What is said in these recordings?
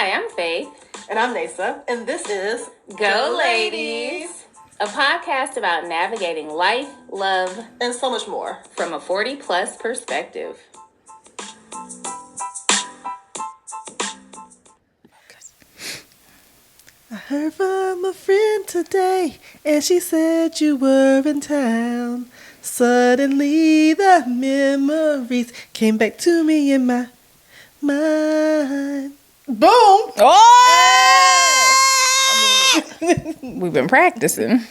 Hi, I'm Faith. And I'm Neysa. And this is Go Ladies, a podcast about navigating life, love, and so much more from a 40-plus perspective. I heard from a friend today, and she said you were in town. Suddenly the memories came back to me in my mind. Boom! Oh! We've been practicing.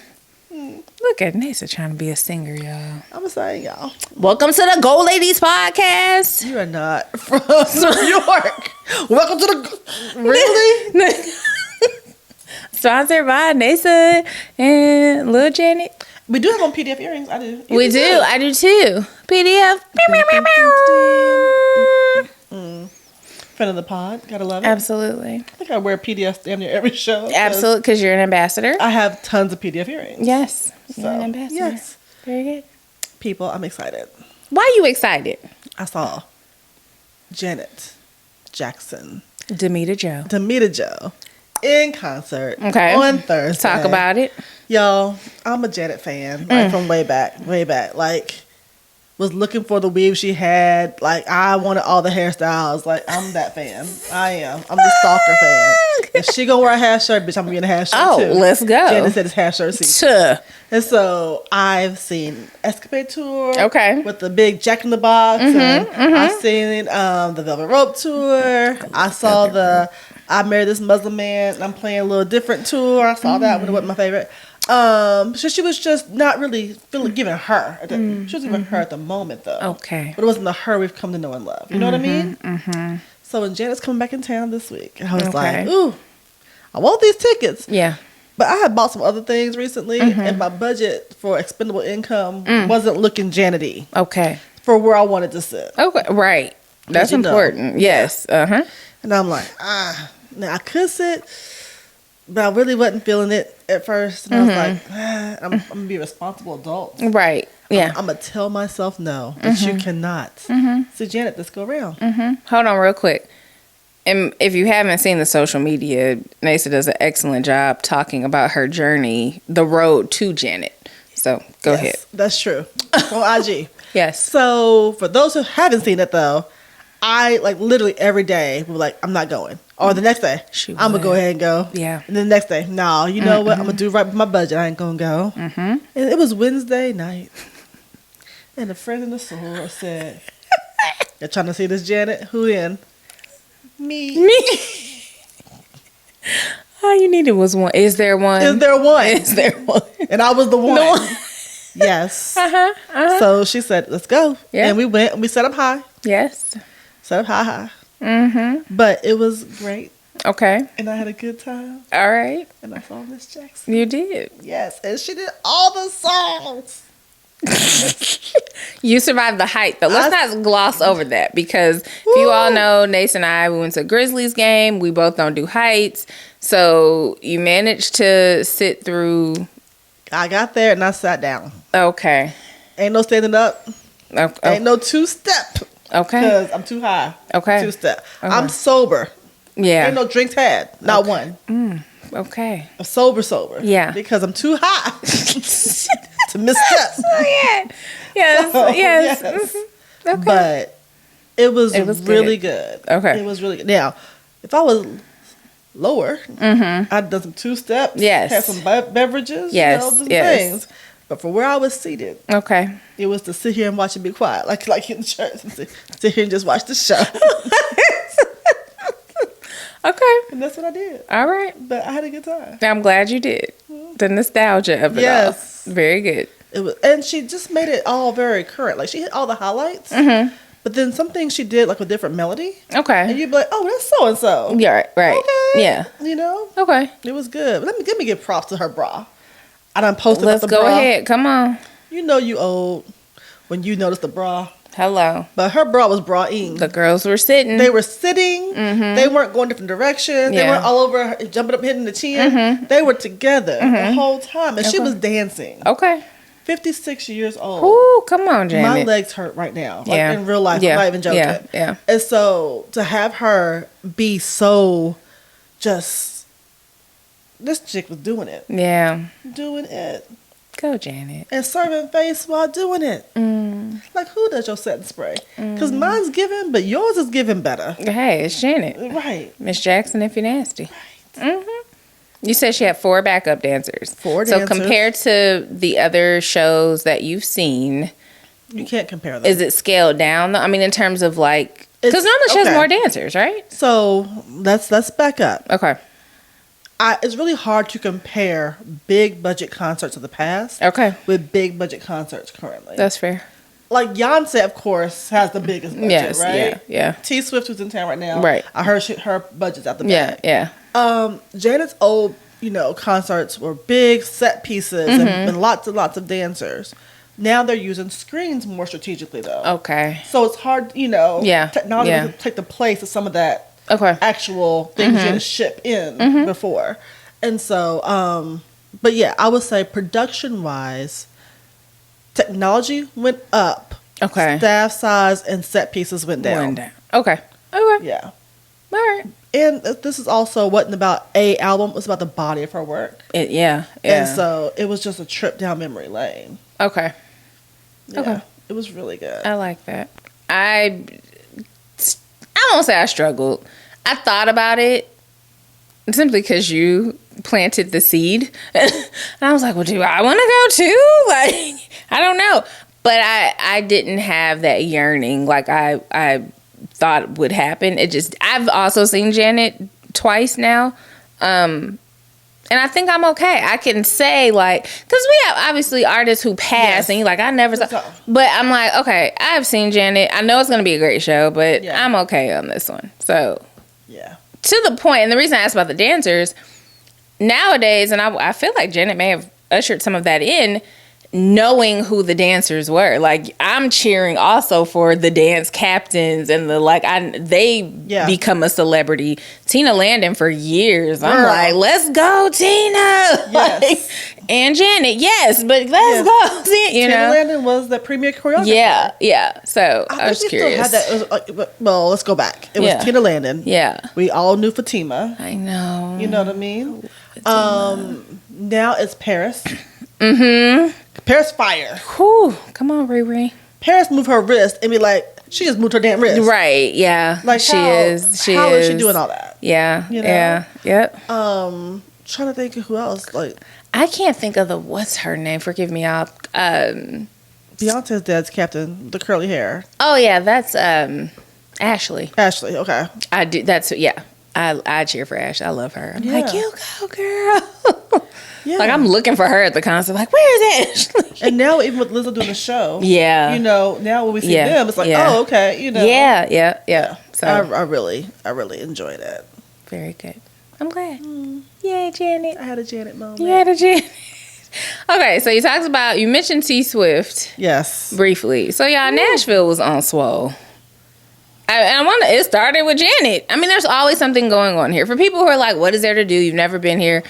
Look at Neysa trying to be a singer, y'all. I'm saying, y'all. Welcome to the Go Ladies podcast. You are not from New York. Welcome to the... Really? Sponsored by Neysa and Lil Janet. We do have on PDF earrings. I do. We do. I do too. PDF. Friend of the pod. Gotta love it. Absolutely. I think I wear PDFs damn near every show. Absolutely, because you're an ambassador. I have tons of PDF earrings. Yes. So, You're an ambassador. yes. Very good. People, I'm excited. Why are you excited? I saw Janet Jackson. Damita Jo. In concert. Okay. On Thursday. Talk about it. Yo, I'm a Janet fan. Like from way back. Like, was looking for the weave she had. Like, I wanted all the hairstyles. Like, I'm that fan. I am. I'm the stalker fan. If she gonna wear a hair shirt, bitch, I'm gonna get a hair shirt too. Let's go. Janet said it's hair shirt season. And so I've seen Escapade Tour. Okay. With the big Jack in the Box. I've seen the Velvet Rope Tour. I saw the I Married This Muslim Man and I'm Playing a Little Different tour. I saw that one. It wasn't my favorite. So she was just not really giving her. She was giving her at the moment, though. Okay. But it wasn't the her we've come to know and love. You know what I mean? So when Janet's coming back in town this week, I was like, ooh, I want these tickets. Yeah. But I had bought some other things recently, and my budget for expendable income wasn't looking Janet-y. Okay. For where I wanted to sit. Okay. Right. That's important. Know. Yes. And I'm like, now I could sit, but I really wasn't feeling it at first. And I was like, I'm going to be a responsible adult. Right. Yeah. I'm going to tell myself no, that you cannot see Janet this go around. Hold on real quick. And if you haven't seen the social media, Neysa does an excellent job talking about her journey, the road to Janet. So go ahead. That's true. On IG. Yes. So for those who haven't seen it, though, I like literally every day was like, I'm not going. Or the next day, I'm going to go ahead and go. Yeah. And then the next day, no, you know what? I'm going to do right with my budget. I ain't going to go. And it was Wednesday night. And a friend in the store said, you're trying to see this Janet? Who in? Me. All you needed was one. Is there one? And I was the one. Yes. So she said, let's go. Yeah. And we went and we set up high. Yes. Set up high. But it was great. Okay. And I had a good time. All right. And I saw Miss Jackson. You did. Yes. And she did all the songs. You survived the hype, though. Let's not gloss over that, because if you all know, Neysa and I, we went to a Grizzlies game. We both don't do heights. So you managed to sit through. I got there and I sat down. Okay. Ain't no standing up. Okay. Ain't no two-step. Okay. Because I'm too high. Okay. Two-step. Okay. I'm sober. Yeah. Ain't no drinks had. Not one. Okay. I'm sober. Yeah. Because I'm too high to misstep. Yes. Okay. But it was really good. Okay. It was really good. Now, if I was lower, I'd done some two-steps. Yes. Had some beverages. Yes. Some things. But for where I was seated, it was to sit here and watch and be quiet, like in church, and sit here and just watch the show. Okay. And that's what I did. All right. But I had a good time. I'm glad you did. The nostalgia of it all. Very good. It was, and she just made it all very current. Like, she hit all the highlights. But then some things she did, like, a different melody. Okay. And you'd be like, oh, that's so-and-so. Yeah, right. Okay. Yeah. You know? Okay. It was good. But let me give props to her bra. I done posted Let's the go bra. ahead. Come on. You know you old when you notice the bra. Hello. But her bra was bra-ing. The girls were sitting. They were sitting. They weren't going different directions. They weren't all over her, jumping up, hitting the chin. They were together the whole time. And she was dancing. Okay. 56 years old. Ooh, come on, Janet. My legs hurt right now. Like in real life. I'm not even joking. Yeah. And so to have her be so just, this chick was doing it. Yeah. Doing it. Go, Janet. And serving face while doing it. Like, who does your setting spray? Because mine's giving, but yours is giving better. Hey, it's Janet. Right. Miss Jackson, if you're nasty. Right. You said she had 4 backup dancers. 4 So dancers. compared to the other shows that you've seen, You can't compare them. is it scaled down? I mean, in terms of like, because normally she has more dancers, right? So let's back up. Okay. It's really hard to compare big budget concerts of the past Okay. with big budget concerts currently. That's fair. Like Beyonce, of course, has the biggest budget, Yes. right? Yeah. T Swift, who's in town right now, Right. I heard her budget's out the back. Yeah. Janet's old, concerts were big set pieces and lots and lots of dancers. Now they're using screens more strategically, though. Okay. So it's hard, technology Yeah. to take the place of some of that Okay. actual things you had to ship in before. And so, but yeah, I would say production-wise, technology went up. Okay. Staff size and set pieces went down. Okay. Yeah. All right. And this is also wasn't about a album, it was about the body of her work. Yeah. And so it was just a trip down memory lane. Okay. Yeah, Okay. It was really good. I like that. I won't say I struggled. I thought about it simply because you planted the seed. And I was like, well, do I want to go too? Like, I don't know. But I didn't have that yearning like I thought would happen. I've also seen Janet twice now. And I think I'm okay. I can say, like, because we have obviously artists who pass, and you're like, I never saw. But I'm like, okay, I've seen Janet. I know it's going to be a great show, but I'm okay on this one. So, yeah. To the point, and the reason I asked about the dancers, nowadays, and I feel like Janet may have ushered some of that in, knowing who the dancers were. Like, I'm cheering also for the dance captains and they become a celebrity. Tina Landon for years. I'm like, let's go, Tina. Yes. And Janet, yes, but let's go. Tina Landon was the premier choreographer. Yeah. So I was curious. Well, let's go back. It was Tina Landon. Yeah. We all knew Fatima. I know. You know what I mean? Now it's Paris. Paris fire. Whew. Come on, Riri. Paris moved her wrist and be like, she just moved her damn wrist. Right, yeah. Like she is. How is she doing all that? Yeah. Yeah. Yep. Trying to think of who else. Like, I can't think of what's her name? Forgive me, y'all. Beyonce's dad's captain, the curly hair. Oh yeah, that's Ashley. Ashley, okay. I do. That's I cheer for Ashley. I love her. I'm like, you go, girl. Yeah. Like, I'm looking for her at the concert. Like, where is Ashley? And now even with Lizzo doing the show, now when we see them, it's like, oh, okay, Yeah. So I really enjoyed it. Very good. I'm glad. Yay, Janet. I had a Janet moment. You had a Janet. Okay, so you mentioned T Swift. Yes. Briefly. So y'all, Nashville was on swole. It started with Janet. I mean, there's always something going on here. For people who are like, what is there to do? You've never been here.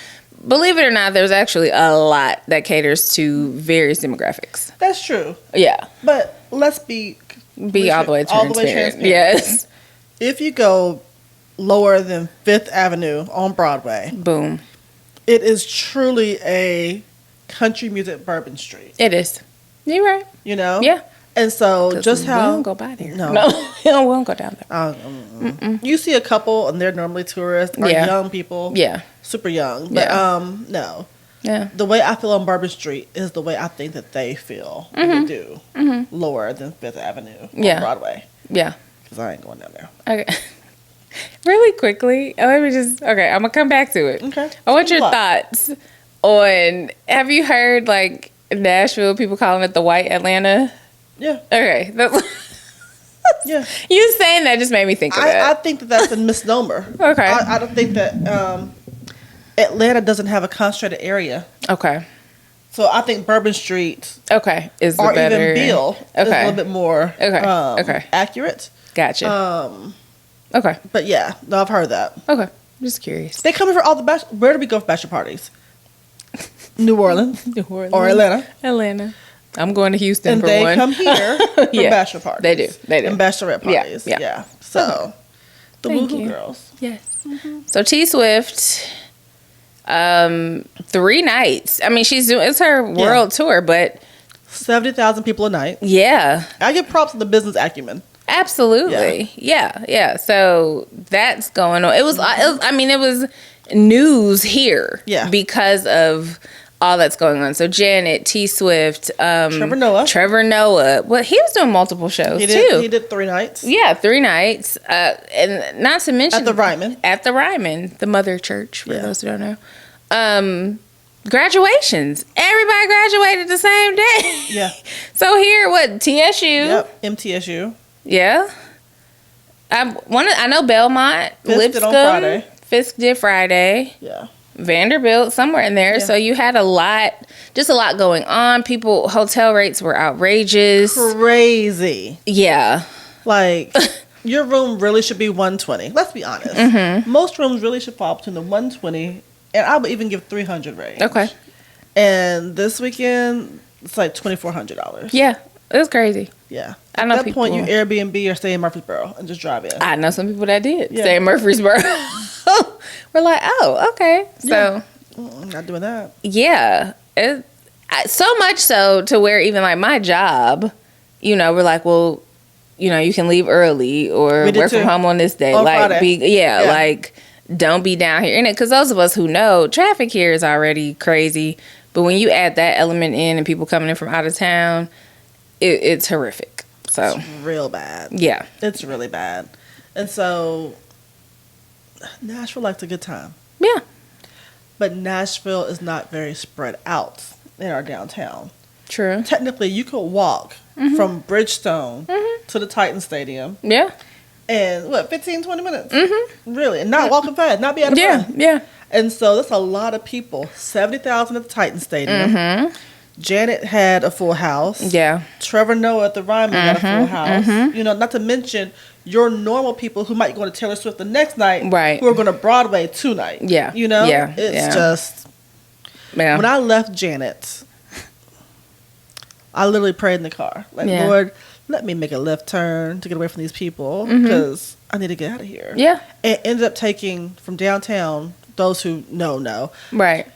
Believe it or not, there's actually a lot that caters to various demographics. That's true. Yeah. But let's be all the way transparent. Yes. If you go lower than 5th Avenue on Broadway, boom, it is truly a country music Bourbon Street. It is. You're right. You know? Yeah. And so just how... We don't go by there. No. We won't go down there. You see a couple, and they're normally tourists or young people. Yeah. Super young. But no. Yeah. The way I feel on Bourbon Street is the way I think that they feel when they do lower than 5th Avenue on Broadway. Yeah. Because I ain't going down there. Okay. Really quickly, I'm going to come back to it. Okay. I want your thoughts on, have you heard, like, Nashville, people calling it the white Atlanta? Yeah. Okay. Yeah. You saying that just made me think of that. I think that that's a misnomer. Okay. I don't think that Atlanta doesn't have a concentrated area. Okay. So I think Bourbon Street is the or better. Even Beale is a little bit more accurate. Gotcha. Okay. But yeah, no, I've heard that. Okay. Just curious. They come here for all the where do we go for bachelor parties? New Orleans. Or Atlanta. Atlanta. I'm going to Houston and for they one. Come here for bachelor parties. They do. And bachelorette parties. Yeah. So, the Thank Woohoo you. Girls. Yes. So T Swift, 3 nights. I mean, it's her world tour, but 70,000 people a night. Yeah. I give props to the business acumen. Absolutely. Yeah. So that's going on. It was news here. Yeah. Because of all that's going on. So Janet, T Swift, Trevor Noah. Well, he was doing multiple shows too. He did 3 nights. Yeah, 3 nights. And not to mention At the Ryman, the mother church, for those who don't know. Graduations. Everybody graduated the same day. Yeah. So here, TSU? Yep, MTSU. Yeah. I know Belmont, Lipscomb. Fisk did Friday. Yeah. Vanderbilt, somewhere in there. Yeah. So you had a lot going on. Hotel rates were outrageous. Crazy. Yeah. Like, your room really should be $120. Let's be honest. Mm-hmm. Most rooms really should fall between the $120 and I would even give $300 range. Okay. And this weekend, it's like $2,400. Yeah. It was crazy. Yeah. At that point, you Airbnb or stay in Murfreesboro and just drive in. I know some people that did. Yeah. Stay in Murfreesboro. We're like, oh, okay. So. I'm not doing that. Yeah. So much so to where even like my job, we're like, well, you can leave early or work from home on this day. On Friday. Like, don't be down here in it. Because those of us who know, traffic here is already crazy. But when you add that element in and people coming in from out of town, it's horrific. So it's real bad. Yeah. It's really bad. And so Nashville likes a good time. Yeah. But Nashville is not very spread out in our downtown. True. Technically, you could walk from Bridgestone to the Titan Stadium. Yeah. And 15, 20 minutes? Mm-hmm. Really? And not walking fast, not be out of breath. Yeah. And so that's a lot of people. 70,000 at the Titan Stadium. Mm-hmm. Janet had a full house. Yeah. Trevor Noah at the Ryman got a full house. Mm-hmm. Not to mention your normal people who might go to Taylor Swift the next night. Right. Who are going to Broadway tonight. Yeah. Yeah. It's just... Yeah. When I left Janet, I literally prayed in the car. Like, Lord, let me make a left turn to get away from these people because I need to get out of here. Yeah. And ended up taking from downtown, those who know. Right.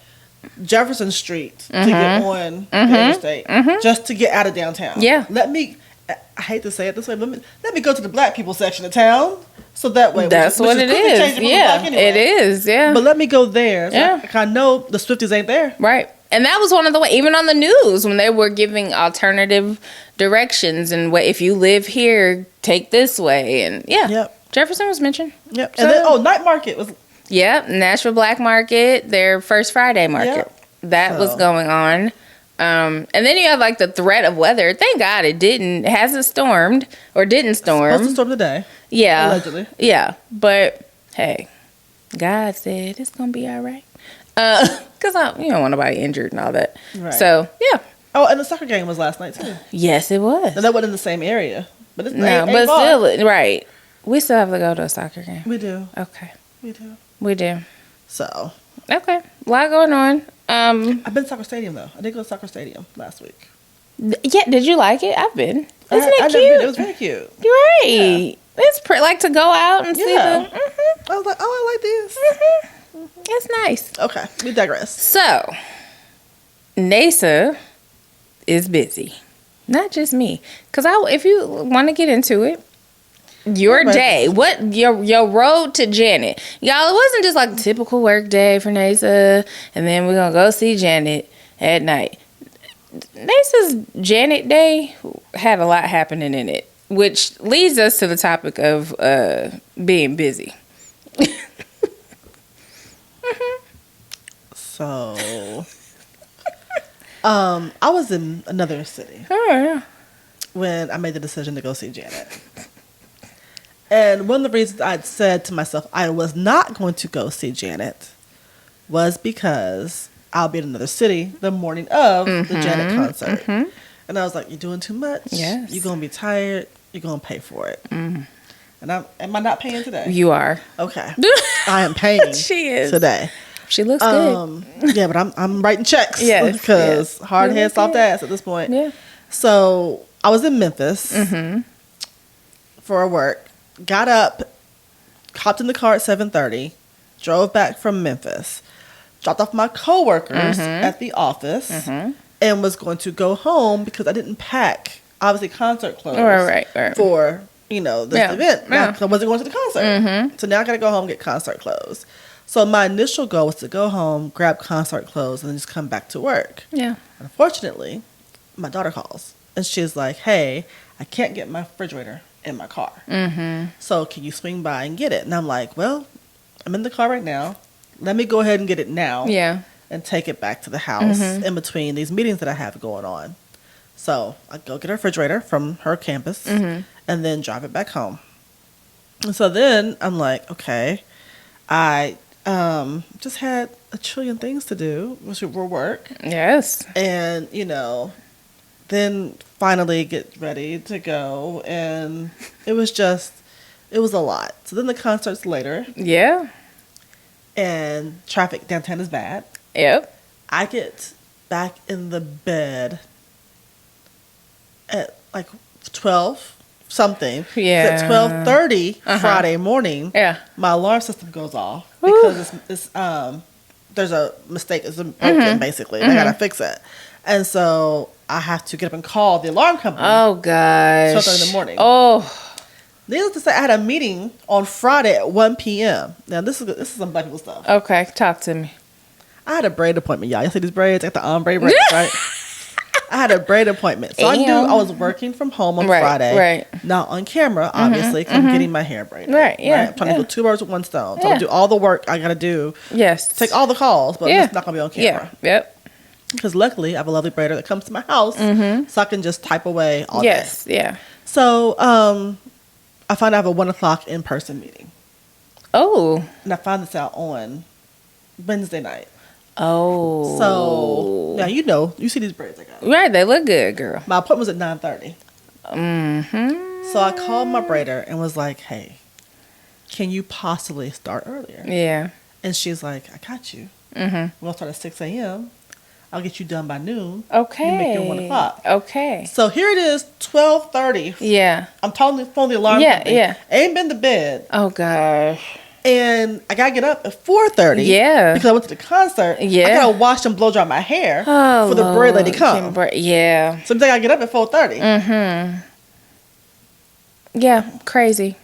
Jefferson Street to get on the interstate just to get out of downtown. Yeah. I hate to say it this way, but let me go to the black people section of town so that way. That's what it is. Yeah, anyway. It is. Yeah. But let me go there. So yeah. I know the Swifties ain't there. Right. And that was one of the ways, even on the news, when they were giving alternative directions and if you live here, take this way. And Jefferson was mentioned. Yep. So, and then, night market was. Yep. Nashville Black Market, their first Friday market. That was going on. And then you have like the threat of weather. Thank God it hasn't stormed or didn't storm. It's supposed to storm today. Yeah. Allegedly. Yeah. But hey, God said it's going to be all right. Because you don't want nobody injured and all that. Right. So, yeah. Oh, and the soccer game was last night too. Yes, it was. And that wasn't in the same area. But it's still, right. We still have to go to a soccer game. We do. Okay. We do. So. Okay. A lot going on. I've been to Soccer Stadium though. I did go to Soccer Stadium last week. Yeah, did you like it? I've been. Isn't it cute? It was very cute. Right. Yeah. It's like to go out and see them. I was like, I like this. It's nice. Okay, we digress. So, Neysa is busy. Not just me. Because if you want to get into it, your day, your road to Janet. Y'all, it wasn't just like a typical work day for Neysa, and then we're going to go see Janet at night. Neysa's Janet day had a lot happening in it, which leads us to the topic of being busy. So, I was in another city. Oh, yeah. When I made the decision to go see Janet. And one of the reasons I'd said to myself I was not going to go see Janet was because I'll be in another city the morning of the Janet concert. Mm-hmm. And I was like, you're doing too much. Yes. You're going to be tired. You're going to pay for it. Mm. And am I not paying today? You are. Okay. I am paying she is. Today. She looks good. Yeah, but I'm writing checks. Yes. Because hard head, soft ass at this point. Yeah. So I was in Memphis for work. Got up, hopped in the car at 7:30, drove back from Memphis, dropped off my coworkers at the office, and was going to go home because I didn't pack, obviously, concert clothes Right. for, this event. Yeah. I wasn't going to the concert. So now I got to go home and get concert clothes. So my initial goal was to go home, grab concert clothes, and then just come back to work. Yeah. Unfortunately, my daughter calls, and she's like, hey, I can't get my refrigerator in my car. So can you swing by and get it? And I'm like, well, I'm in the car right now. Let me go ahead and get it now. Yeah. And take it back to the house in between these meetings that I have going on. So I go get a refrigerator from her campus and then drive it back home. And so then I'm like, okay, I just had a trillion things to do, which were work. Yes. And, then finally get ready to go. And it was a lot. So then the concert's later. Yeah. And traffic downtown is bad. Yep. I get back in the bed at like 12 something. Yeah. At 12:30 Friday morning, my alarm system goes off because it's there's a mistake. It's broken basically. I gotta fix it, and so I have to get up and call the alarm company. Oh gosh. 12:30 in the morning. Oh. Needless to say, I had a meeting on Friday at 1 p.m. Now this is some black people stuff. Okay, talk to me. I had a braid appointment, y'all. You see these braids? I got the ombre braids, right? I had a braid appointment. So I knew I was working from home on Friday. Right. Not on camera, obviously, because I'm getting my hair braided. Right, yeah. I'm trying to do 2 birds with one stone. So I'm going to do all the work I got to do. Yes. Take all the calls, but it's not going to be on camera. Yeah. Yep. Because luckily, I have a lovely braider that comes to my house, so I can just type away all day. Yes, yeah. So I find I have a 1 o'clock in-person meeting. Oh. And I found this out on Wednesday night. Oh. So, now you see these braids I got. Right, they look good, girl. My appointment was at 9:30. So I called my braider and was like, hey, can you possibly start earlier? Yeah. And she's like, I got you. We're going to start at 6 a.m. I'll get you done by noon. Okay. You make your 1 o'clock. Okay. So here it is, 12:30. Yeah. I'm calling the alarm company. Yeah. Ain't been to bed. Oh, gosh. And I got to get up at 4:30. Yeah. Because I went to the concert. Yeah. I got to wash and blow dry my hair for the braid lady come. Yeah. So I got to get up at 4:30. Yeah, crazy.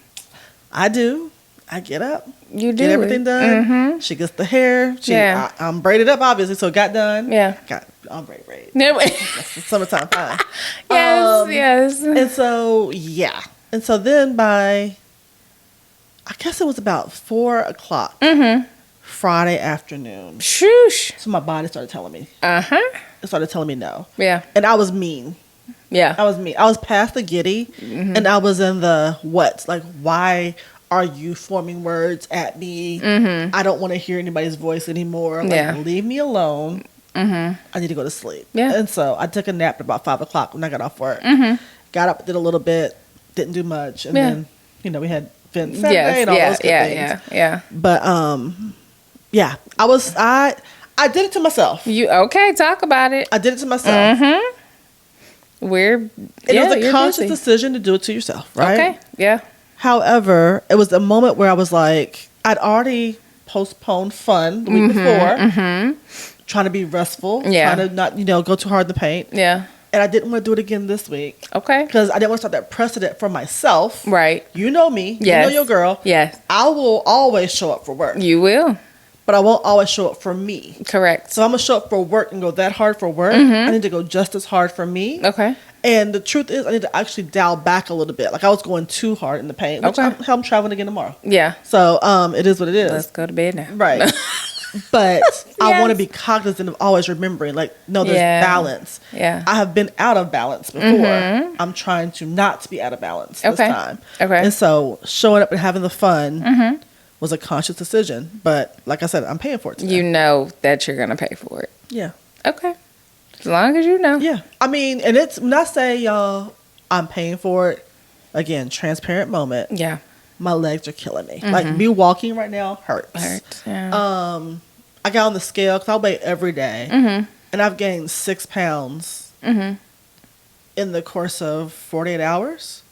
I do. I get up. You do. Get everything done. She gets the hair. I'm braided up, obviously, so it got done. Yeah. Got ombre braid. No. That's summertime fine. Yes. And so, yeah. And so then I guess it was about 4 o'clock Friday afternoon. Shoosh. So my body started telling me. It started telling me no. Yeah. And I was mean. Yeah. I was mean. I was past the giddy, and I was in the what? Like, why are you forming words at me? I don't want to hear anybody's voice anymore. Like, leave me alone. I need to go to sleep. Yeah. And so I took a nap at about 5 o'clock when I got off work. Got up, did a little bit, didn't do much, and then we had Vince Saturday and all those good things. Yeah. But yeah, I did it to myself. You okay? Talk about it. I did it to myself. It was a conscious decision to do it to yourself, right? Okay. Yeah. However, it was a moment where I was like, I'd already postponed fun the week before, trying to be restful, trying to not, go too hard in the paint. Yeah. And I didn't want to do it again this week. Okay. Because I didn't want to start that precedent for myself. Right. You know me. Yes. You know your girl. Yes. I will always show up for work. You will. But I won't always show up for me. Correct. So I'm going to show up for work and go that hard for work. I need to go just as hard for me. Okay. And the truth is, I need to actually dial back a little bit. Like, I was going too hard in the paint. Which I'm traveling again tomorrow. Yeah. So it is what it is. Let's go to bed now. Right. But I want to be cognizant of always remembering, like, no, there's balance. Yeah. I have been out of balance before. I'm trying to not be out of balance this time. Okay. And so showing up and having the fun was a conscious decision. But like I said, I'm paying for it today. You know that you're going to pay for it. Yeah. Okay. As long as you know. Yeah. I mean, and it's, when I say, y'all, I'm paying for it, again, transparent moment. Yeah. My legs are killing me. Like, me walking right now hurts. Yeah. I got on the scale because I weigh every day, and I've gained 6 pounds in the course of 48 hours.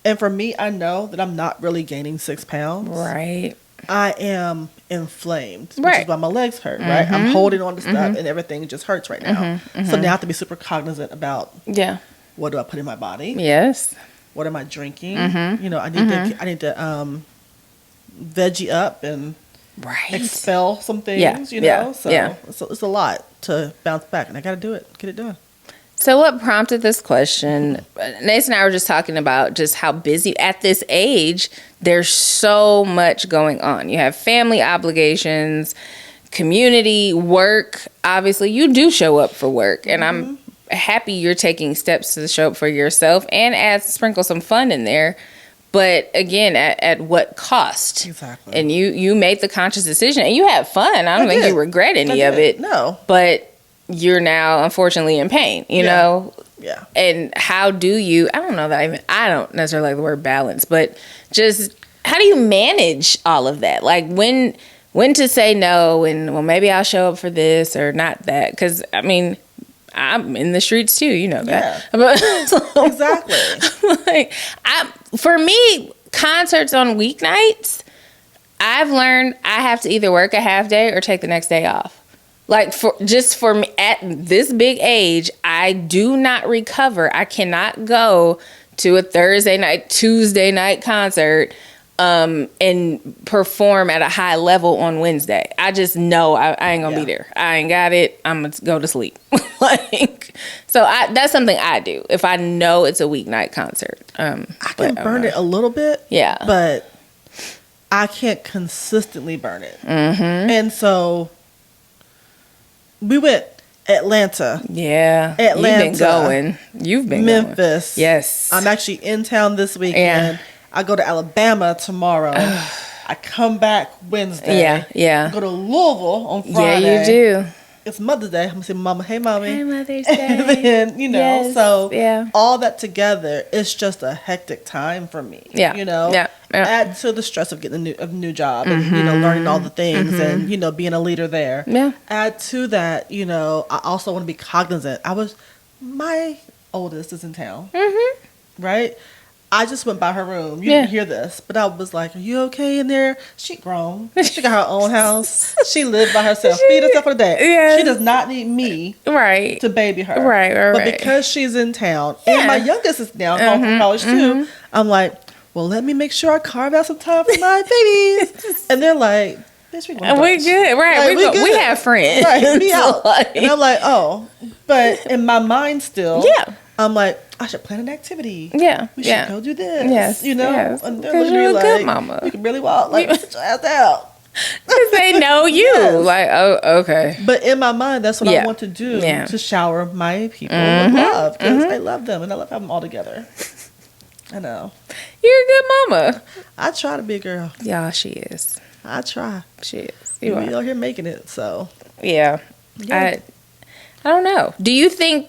And for me, I know that I'm not really gaining 6 pounds. Right. I am inflamed, which Right. is why my legs hurt, right? I'm holding on to stuff and everything just hurts right now. So now I have to be super cognizant about Yeah. what do I put in my body? Yes. What am I drinking? You know, I need to veggie up and Right. expel some things, Yeah, you know? yeah, So yeah. it's a lot to bounce back, and I got to do it, get it done. So what prompted this question? Nathan and I were just talking about just how busy at this age, there's so much going on. You have family obligations, community, work. Obviously, you do show up for work, and I'm happy you're taking steps to show up for yourself and sprinkle some fun in there. But again, at what cost? Exactly. And you made the conscious decision, and you had fun. I don't think you regret any of it. No. But you're now unfortunately in pain, you know? Yeah. And how do you, I don't know that I don't necessarily like the word balance, but just how do you manage all of that? Like when to say no and, well, maybe I'll show up for this or not that. Because, I mean, I'm in the streets too, you know that. Yeah. So, Exactly. like, for me, concerts on weeknights, I've learned I have to either work a half day or take the next day off. Like for me at this big age, I do not recover. I cannot go to a Thursday night, Tuesday night concert and perform at a high level on Wednesday. I just know I ain't gonna be there. I ain't got it. I'm gonna go to sleep. So that's something I do if I know it's a weeknight concert. I can burn it a little bit. Yeah, but I can't consistently burn it. And so we went Atlanta. Yeah. Atlanta. You've been Memphis. going. Yes. I'm actually in town this weekend. I go to Alabama tomorrow. I come back Wednesday. Yeah. Go to Louisville on Friday. Yeah, you do. It's Mother's Day. I'm going to say, Mama, hey, Mommy. Hey, Mother's Day. And then, you know, Yes, so yeah. all that together, it's just a hectic time for me. Yeah. You know? Yeah. Add to the stress of getting a new job and, you know, learning all the things and, you know, being a leader there. Yeah. Add to that, you know, I also want to be cognizant. My oldest is in town. Right? I just went by her room. You didn't hear this, but I was like, "Are you okay in there?" She grown. She got her own house. She lived by herself. Feed herself for the day. Yes. She does not need me to baby her. Right. But because she's in town, and my youngest is now home from college too, I'm like, well, let me make sure I carve out some time for my babies. And they're like, bitch, we going to we good. Right. Like, We have friends. Right. Me out. Like, and I'm like, oh. But in my mind still, I'm like, I should plan an activity. Yeah. We should go do this. Yes. You know? Yes. And they're Because looking at you're me a like, good mama. you can really walk. Like, sit your ass out. Because they know you. Yes. Like, oh, okay. But in my mind, that's what I want to do, to shower my people with love. Because I love them and I love having them all together. I know. You're a good mama. I try to be a girl. Yeah, she is. I try. She is. You are out here making it, so. Yeah. I don't know. Do you think,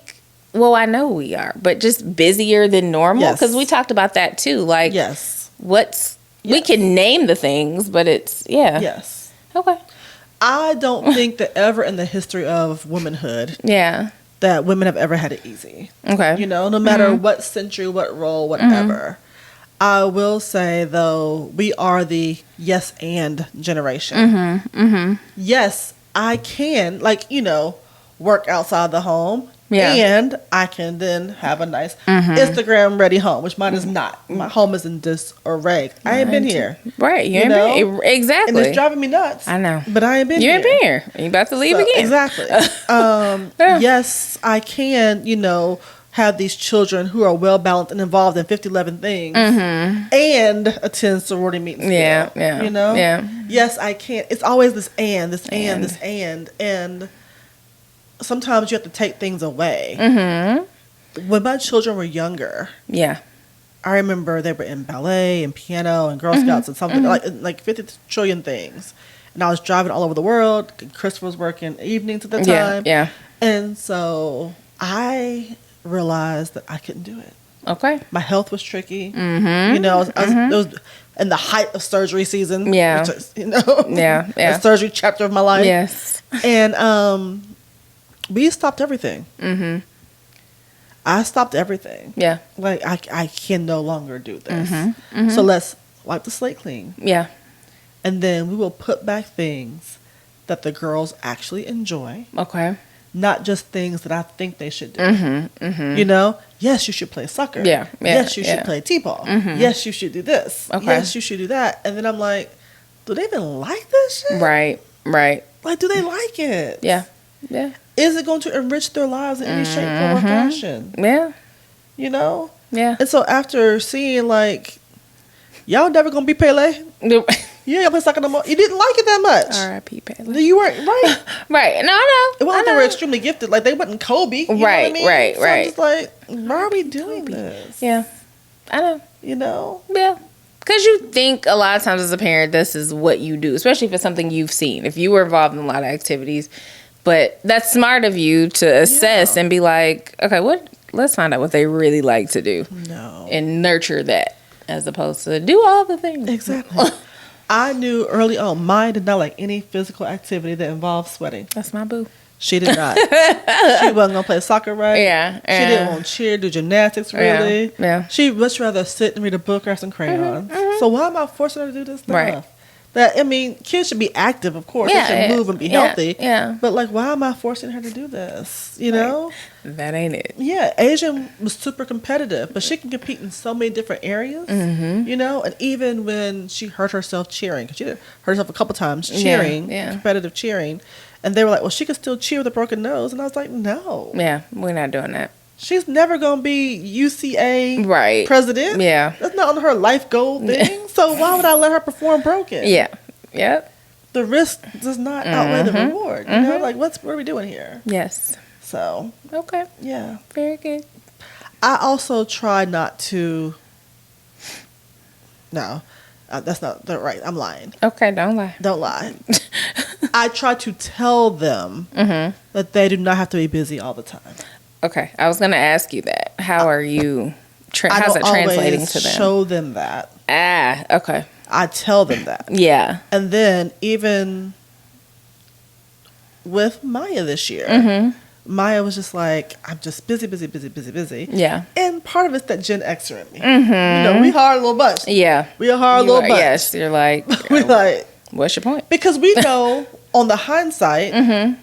well, I know we are, but just busier than normal? Because we talked about that too. Like, we can name the things, but it's, Yes. Okay. I don't think that ever in the history of womanhood that women have ever had it easy. Okay. You know, no matter what century, what role, whatever. I will say, though, we are the yes and generation. Yes, I can, like, you know, work outside the home. And I can then have a nice Instagram ready home, which mine is not. My home is in disarray. I ain't been here. Right. You ain't been here. Exactly. And it's driving me nuts. I know. But I ain't been here. You ain't been here. You about to leave again. Exactly. Yes, I can, you know, have these children who are well balanced and involved in 50-11 things and attend sorority meetings. You know? Yes, I can. It's always this and sometimes you have to take things away. When my children were younger, I remember they were in ballet and piano and Girl Scouts and something like 50 trillion things. And I was driving all over the world. Christopher was working evenings at the time. And so I realized that I couldn't do it. Okay. My health was tricky. You know, it was in the height of surgery season. Which is, you know, a surgery chapter of my life. Yes. And we stopped everything. I stopped everything. Yeah. Like, I can no longer do this. So let's wipe the slate clean. Yeah. And then we will put back things that the girls actually enjoy. Okay. Not just things that I think they should do. You know? Yes, you should play soccer. Yeah. Yes, you should play t-ball. Yes, you should do this. Okay. Yes, you should do that. And then I'm like, do they even like this shit? Right. Like, do they like it? Yeah. Yeah. Is it going to enrich their lives in any shape, form, or fashion? Yeah. You know? Yeah. And so after seeing, like, y'all never going to be Pele? You ain't gonna play soccer no more. You didn't like it that much. R.I.P. Pele. You weren't, right? Right. No, I know. It wasn't like they were extremely gifted. Like, they wasn't Kobe. You know what I mean? Right. So I'm just like, why are we doing this? Yeah. I know. You know? Yeah. Because you think a lot of times as a parent, this is what you do, especially if it's something you've seen. If you were involved in a lot of activities. But that's smart of you to assess and be like, okay, let's find out what they really like to do. No. And nurture that as opposed to do all the things. Exactly. I knew early on, Maya did not like any physical activity that involved sweating. That's my boo. She did not. She wasn't going to play soccer right. Yeah. She didn't want to cheer, do gymnastics really. Yeah. She'd much rather sit and read a book or some crayons. So why am I forcing her to do this stuff? Right. That, I mean, kids should be active, of course. Yeah, they should move and be healthy. Yeah. But, like, why am I forcing her to do this? You know? That ain't it. Yeah, Asian was super competitive, but she can compete in so many different areas, you know? And even when she hurt herself cheering, because she hurt herself a couple times cheering, competitive cheering, and they were like, well, she could still cheer with a broken nose. And I was like, no. Yeah, we're not doing that. She's never going to be UCA president. Yeah. That's not on her life goal thing. So why would I let her perform broken? Yeah. Yep. The risk does not outweigh the reward. You know, like, what are we doing here? Yes. So. Okay. Yeah. Very good. I also try not to. No, that's not the right. I'm lying. Okay, don't lie. Don't lie. I try to tell them that they do not have to be busy all the time. Okay, I was going to ask you that. How are you? How's it translating to them? Show them that. Okay. I tell them that. Yeah. And then even with Maya this year, Maya was just like, I'm just busy. Yeah. And part of it's that Gen Xer in me. You know, we hard little bunch. Yeah. We a hard little bunch. Yes, you're like, we like, what's your point? Because we know on the hindsight,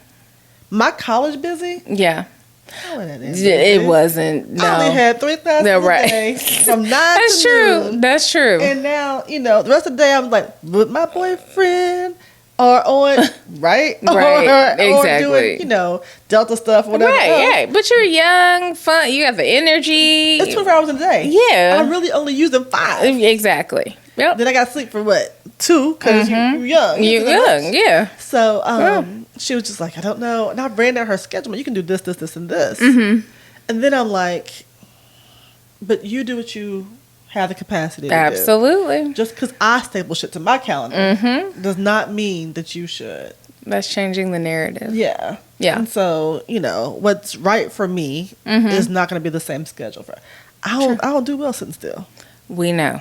my college busy. Yeah. It wasn't. No. I only had 3 classes a day from 9 That's to true. noon. That's true. And now, you know, the rest of the day I was like with my boyfriend or on right. or doing, you know, Delta stuff or whatever. Right. But you're young, fun. You got the energy. It's 24 hours a day. Yeah. I really only use them 5. Exactly. Yep. Then I got to sleep for what? 2 because you're young. You're young. Yeah. So she was just like, I don't know. And I ran down her schedule. You can do this, and this. And then I'm like, but you do what you have the capacity to do. Absolutely. Just because I staple shit to my calendar does not mean that you should. That's changing the narrative. Yeah. Yeah. And so, you know, what's right for me is not going to be the same schedule for. I don't do well sitting still. We know.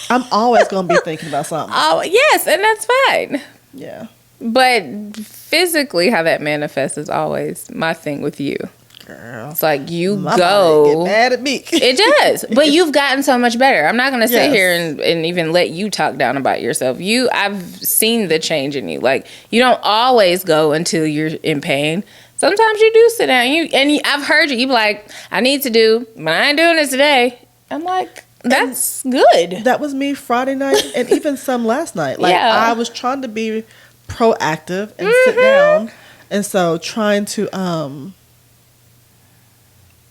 I'm always going to be thinking about something. Oh, yes, and that's fine. Yeah. But physically, how that manifests is always my thing with you. Girl. It's like you My go. body get mad at me. It does. But you've gotten so much better. I'm not going to sit here and even let you talk down about yourself. I've seen the change in you. Like, you don't always go until you're in pain. Sometimes you do sit down. I've heard you. You be like, I need to do, but I ain't doing this today. I'm like, that's good. That was me Friday night and even some last night. Like, I was trying to be proactive and sit down. And so trying to,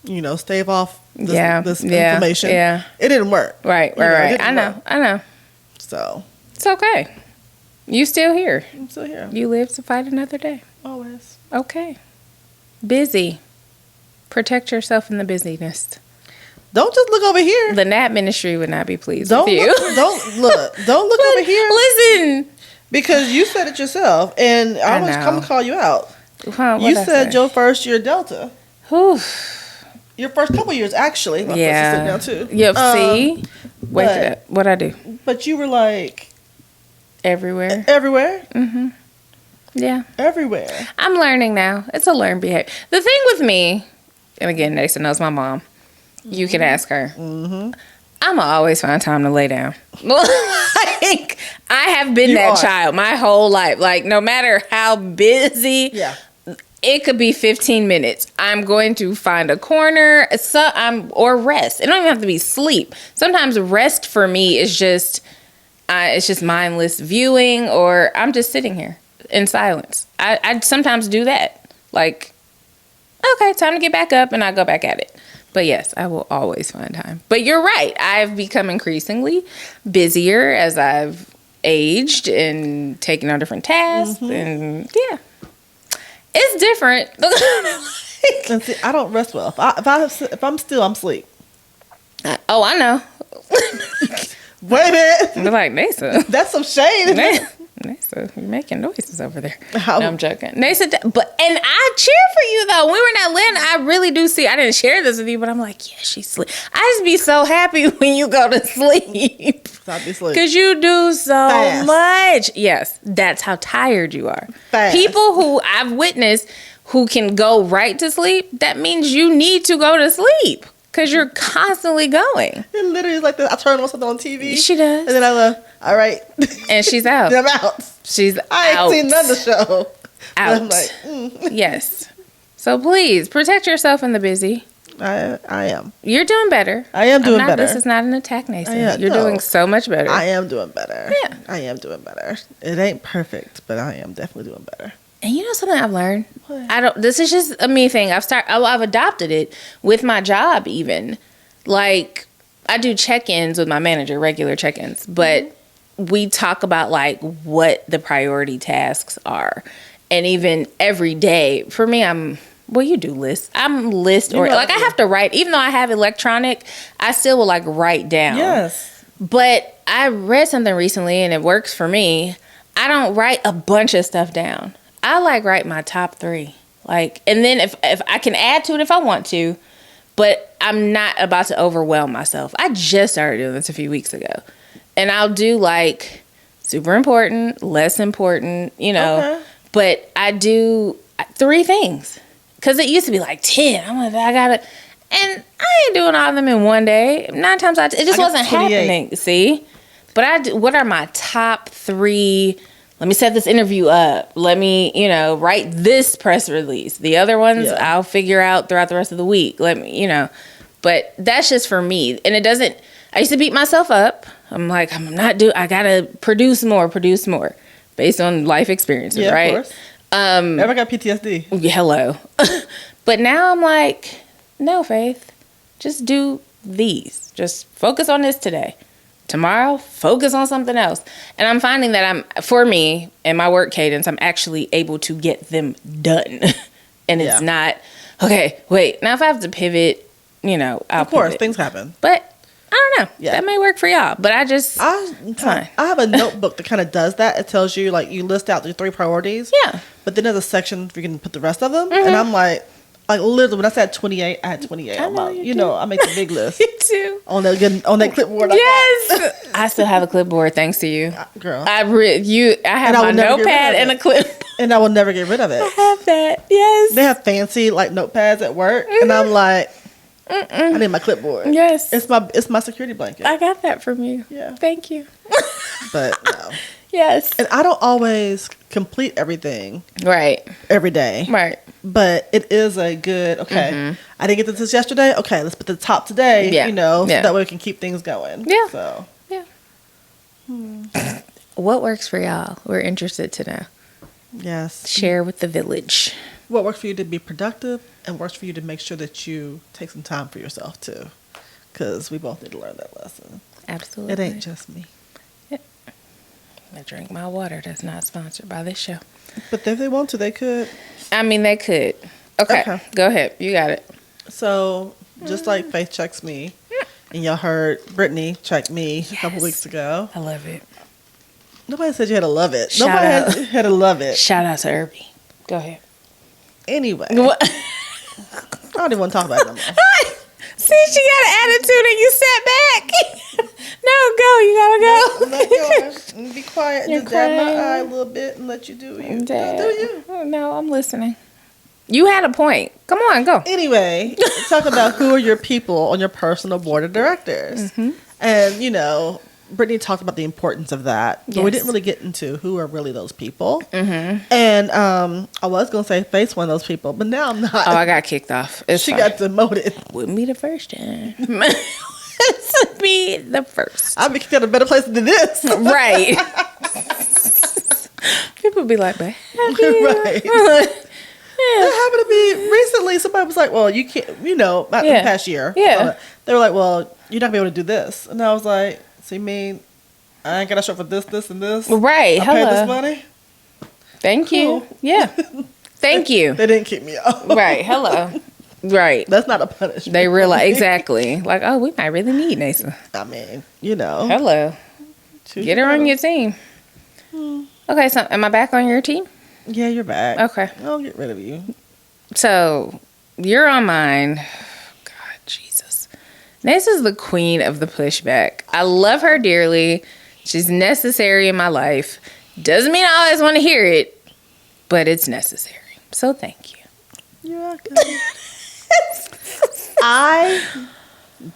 you know, stave off this inflammation. Yeah. It didn't work. Right. I know. So. It's okay. You still here. I'm still here. You live to fight another day. Always. Okay. Busy. Protect yourself in the busyness. Don't just look over here. The Nat Ministry would not be pleased with you. Don't look over here. Listen. Because you said it yourself, and I was coming to call you out. You said your first year Delta. Your first couple years, actually. My first is down too. Yep, see? Wait for that. What'd I do? But you were like... Everywhere. Everywhere? Yeah. Everywhere. I'm learning now. It's a learned behavior. The thing with me and again, Neysa knows my mom. You can ask her. Mm-hmm. I'ma always find time to lay down. Like, I have been that child my whole life. Like, no matter how busy, it could be 15 minutes. I'm going to find a corner, or rest. It don't even have to be sleep. Sometimes rest for me is just, it's just mindless viewing, or I'm just sitting here in silence. I sometimes do that. Like, okay, time to get back up, and I go back at it. But yes, I will always find time. But you're right. I've become increasingly busier as I've aged and taken on different tasks. Mm-hmm. And yeah, it's different. And see, I don't rest well. If I'm still, I'm asleep. Oh, I know. Wait a minute. They're like, Neysa. That's some shade. Neysa, you're making noises over there. No, I'm joking. Neysa, and I cheer for you though. When we were in Atlanta, I really do see. I didn't share this with you, but I'm like, yeah, she's sleep. I just be so happy when you go to sleep. Because you do so much. Yes, that's how tired you are. Fast. People who I've witnessed who can go right to sleep, that means you need to go to sleep. Because you're constantly going. It literally is like this. I turn on something on TV. She does. And then I love, all right. And she's out. Then I'm out. I ain't seen none of the show. Out. I'm like, Yes. So please, protect yourself in the busy. I am. You're doing better. I am doing better. This is not an attack, Neysa. You're doing so much better. I am doing better. Yeah. I am doing better. It ain't perfect, but I am definitely doing better. And you know something I've learned? What? This is just a me thing. I've adopted it with my job even. Like, I do check-ins with my manager, regular check-ins, but we talk about like what the priority tasks are. And even every day, for me, you do lists. I'm list or like I have to write, even though I have electronic, I still will like write down. Yes. But I read something recently and it works for me. I don't write a bunch of stuff down. I like write my top 3. Like, and then if I can add to it if I want to, but I'm not about to overwhelm myself. I just started doing this a few weeks ago. And I'll do like super important, less important, but I do 3 things. Cause it used to be like 10. And I ain't doing all of them in one day. 9 times out of 10, it just wasn't 28. happening. See? But what are my top 3? Let me set this interview up. Let me, write this press release. The other ones I'll figure out throughout the rest of the week. Let me, but that's just for me. And it doesn't, I used to beat myself up. I'm like, I gotta produce more based on life experiences, right? Of course. Ever got PTSD? Hello. But now I'm like, no, Faith, just do these. Just focus on this today. Tomorrow, focus on something else. And I'm finding that for me, and my work cadence, I'm actually able to get them done. And it's not, okay, wait. Now, if I have to pivot, I'll Of course, pivot. Things happen. But I don't know. Yeah. That may work for y'all. But I have a notebook that kind of does that. It tells you, like, you list out your 3 priorities. Yeah. But then there's a section where you can put the rest of them. Mm-hmm. And I'm like literally, when I said 28, I had 28. I make the big list. Me too. On that clipboard. Yes. I still have a clipboard, thanks to you. Girl. I have my notepad and a clipboard. And I will never get rid of it. I have that, yes. They have fancy, like, notepads at work. Mm-hmm. And I'm like, I need my clipboard. Yes. It's my security blanket. I got that from you. Yeah. Thank you. But, no. Yes. And I don't always complete everything. Right. Every day. Right. But it is a good, I didn't get this yesterday. Okay, let's put the top today, so that way we can keep things going. Yeah. So. Yeah. What works for y'all? We're interested to know. Yes. Share with the village. What works for you to be productive and works for you to make sure that you take some time for yourself, too. Because we both need to learn that lesson. Absolutely. It ain't just me. I drink my water. That's not sponsored by this show. But if they want to, they could. I mean, they could. Okay. Go ahead. You got it. So, just like Faith checks me, and y'all heard Brittany check me a couple weeks ago. I love it. Nobody said you had to love it. Nobody had to love it. Shout out to Irby. Go ahead. Anyway. What? I don't even want to talk about it no more. See, she got an attitude and you sat back. No, go. You gotta go. I'm not going. Be quiet and You're just dab my crying. eye a little bit and let you do you. Dad. Do you? Oh, no, I'm listening. You had a point. Come on, go. Anyway, talk about who are your people on your personal board of directors. Mm-hmm. And, you know, Brittany talked about the importance of that. But we Yes. didn't really get into who are really those people. Mm-hmm. And I was going to say Faith's one of those people, but now I'm not. Oh, I got kicked off. It's She fine. got demoted. Wouldn't be the first time. This would be the first. I'd be kicked out of a better place than this. Right. People be like, but have you? Right. It happened to me recently. Somebody was like, well, you can't, you know, in the Yeah. past year. Yeah. They were like, well, you're not going to be able to do this. And I was like, so you mean I ain't got to show up for this, this, and this? Right. I paid Hello. this money? Thank Cool. you. Yeah. Thank you. They didn't kick me out. Right. Hello. Right. That's not a punishment. They realize exactly. Like, oh, we might really need Neysa. I mean, you know. Hello. choose Get her on your team. Okay, so am I back on your team? Yeah, you're back. Okay. I'll get rid of you. So you're on mine. God, Jesus. Neysa's the queen of the pushback. I love her dearly. She's necessary in my life. Doesn't mean I always want to hear it, but it's necessary. So thank you. You're welcome. I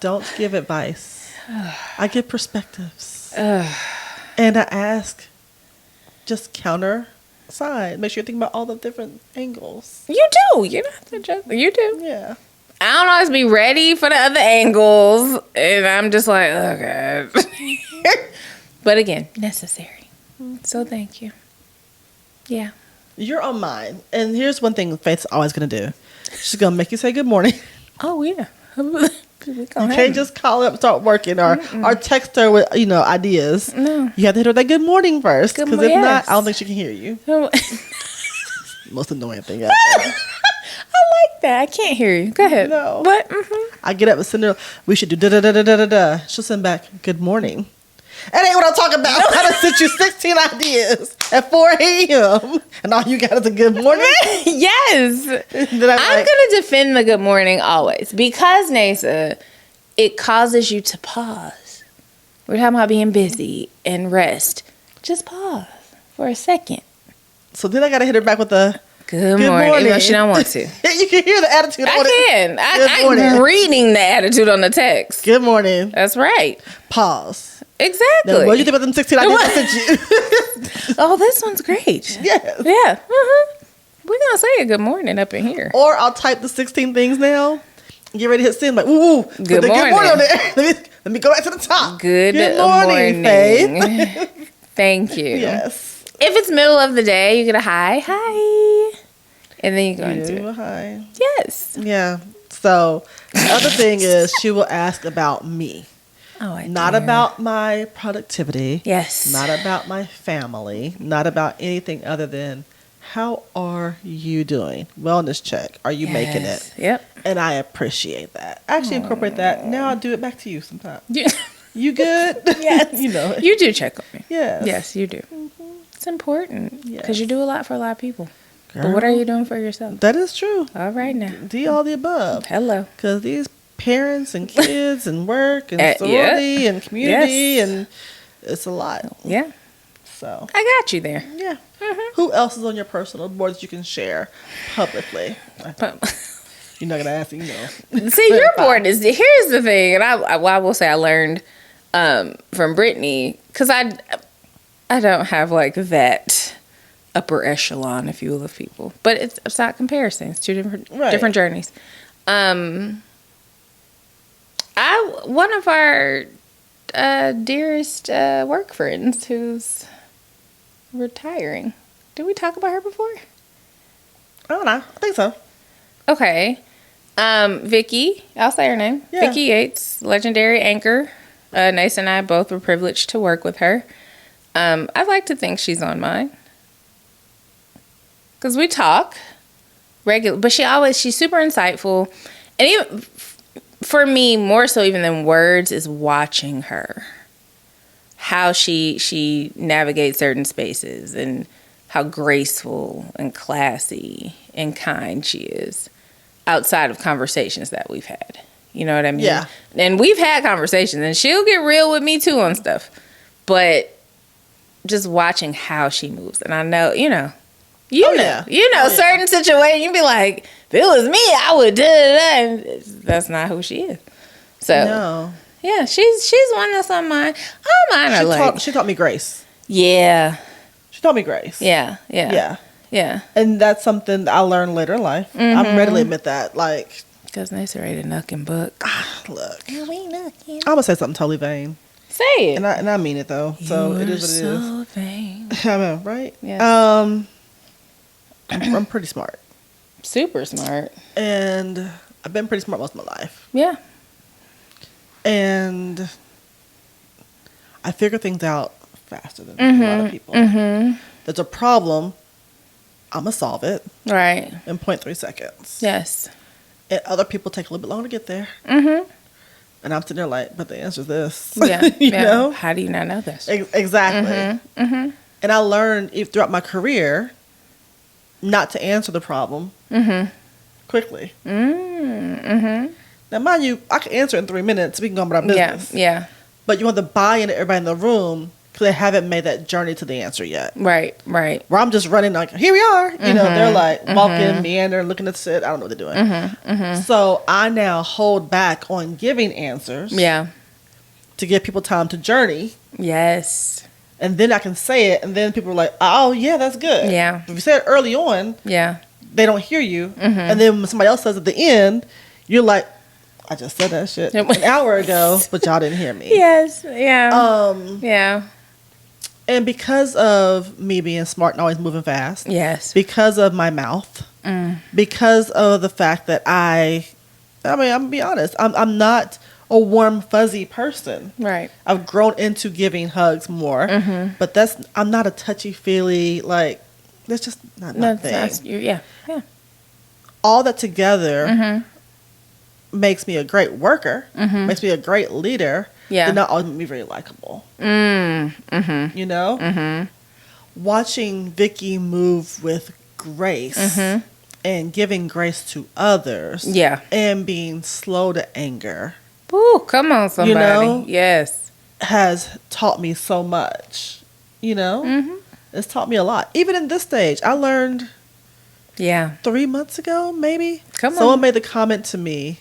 don't give advice. I give perspectives. And I ask, just counter side. Make sure you think about all the different angles. You do. You don't have to joke. You do. Yeah. I don't always be ready for the other angles, and I'm just like, oh God. But again, necessary. So thank you. Yeah. You're on mine. And here's one thing Faith's always going to do. She's going to make you say good morning. Oh yeah. You can't just call her up and start working or text her with, you know, ideas. No. You have to hit her with that good morning first. Good Because mo- if not, yes. I don't think she can hear you. I Most annoying thing ever. like that. I can't hear you. Go ahead. No. What? I get up and send her, we should do da da da da da da da. She'll send back, good morning. That ain't what I'm talking about. I done sent you 16 ideas at 4 a.m. And all you got is a good morning. Yes. And then I'm like, going to defend the good morning always because, Neysa, it causes you to pause. We're talking about being busy and rest. Just pause for a second. So then I got to hit her back with the Good morning. Even though she don't want to. You can hear the attitude on I it. can. Good I'm morning. reading the attitude on the text. Good morning. That's right. Pause. Exactly. Now, what do you think about them 16 ideas I sent you? Oh, this one's great. Yes. Yeah. We're going to say a good morning up in here. Or I'll type the 16 things now. Get ready to hit send. Like, ooh, put Good the good morning on morning. there. Let me go back to the top. Good morning, Faith. Thank you. Yes. If it's middle of the day, you get a hi. And then you go into You, it. hi. Yes. Yeah. So the other thing is she will ask about me. Oh, I Not do. about my productivity. Yes. Not about my family. Not about anything other than how are you doing? Wellness check. Are you making it? Yep. And I appreciate that. I actually incorporate that. Now I'll do it back to you sometime. You, You good? Yes. You know. you do check on me. Yes. Yes, you do. It's important because Yes. you do a lot for a lot of people. But Girl. what are you doing for yourself? That is true. All right now. Do all the above. Hello. Because these parents and kids and work and Yeah. sorority and community Yes. and it's a lot. Yeah. So, I got you there. yeah. Who else is on your personal board that you can share publicly? You're not going to ask, you know. See, your board is, here's the thing, and I will say I learned from Brittany, because I don't have like that upper echelon, if you will, of people. But it's not comparison. It's two different journeys. One of our dearest work friends who's retiring. Did we talk about her before? I don't know. I think so. Okay. Vicky, I'll say her name. Yeah. Vicky Yates, legendary anchor. Neysa and I both were privileged to work with her. I'd like to think she's on mine. Because we talk regular, but she's super insightful. And even for me, more so even than words, is watching her. How she navigates certain spaces and how graceful and classy and kind she is outside of conversations that we've had. You know what I mean? Yeah. And we've had conversations, and she'll get real with me too on stuff. But just watching how she moves. And I know, you know, You know, certain situation, you'd be like, if it was me, I would do that. That's not who she is. So, No. yeah, she's one that's on mine. All mine are She taught me grace. Yeah. She taught me grace. Yeah. Yeah. And that's something I learned later in life. I readily admit that. Like, because Neysa read a knucking book. Look, I'm gonna say something totally vain. Say it. And I mean it though. So it is what it is. So vain. I know, right? Yes. I'm pretty smart. Super smart. And I've been pretty smart most of my life. Yeah. And I figure things out faster than a lot of people. There's a problem, I'm going to solve it. Right. In 0.3 seconds. Yes. And other people take a little bit longer to get there. And I'm sitting there like, but the answer is this. Yeah. you know? How do you not know this? Exactly. And I learned throughout my career not to answer the problem quickly. Now, mind you, I can answer in 3 minutes. We can go about our business. Yeah. But you want the buy-in of everybody in the room because they haven't made that journey to the answer yet. Right. Where I'm just running like, here we are. You know, they're like walking, meandering, looking at shit. I don't know what they're doing. So I now hold back on giving answers. Yeah. To give people time to journey. Yes. And then I can say it, and then people are like, oh, yeah, that's good. Yeah. If you say it early on, they don't hear you. And then when somebody else says at the end, you're like, I just said that shit an hour ago, but y'all didn't hear me. Yes. Yeah. Yeah. And because of me being smart and always moving fast. Yes. Because of my mouth. Because of the fact that I'm gonna be honest, I'm not a warm, fuzzy person. Right. I've grown into giving hugs more, but I'm not a touchy-feely, like, that's just not my thing. Yeah. All that together makes me a great worker, makes me a great leader, did not always make me very likable. You know? Watching Vicky move with grace and giving grace to others and being slow to anger. Ooh, come on, somebody. You know, yes. Has taught me so much. You know? It's taught me a lot. Even in this stage, I learned 3 months ago, maybe. Someone made the comment to me,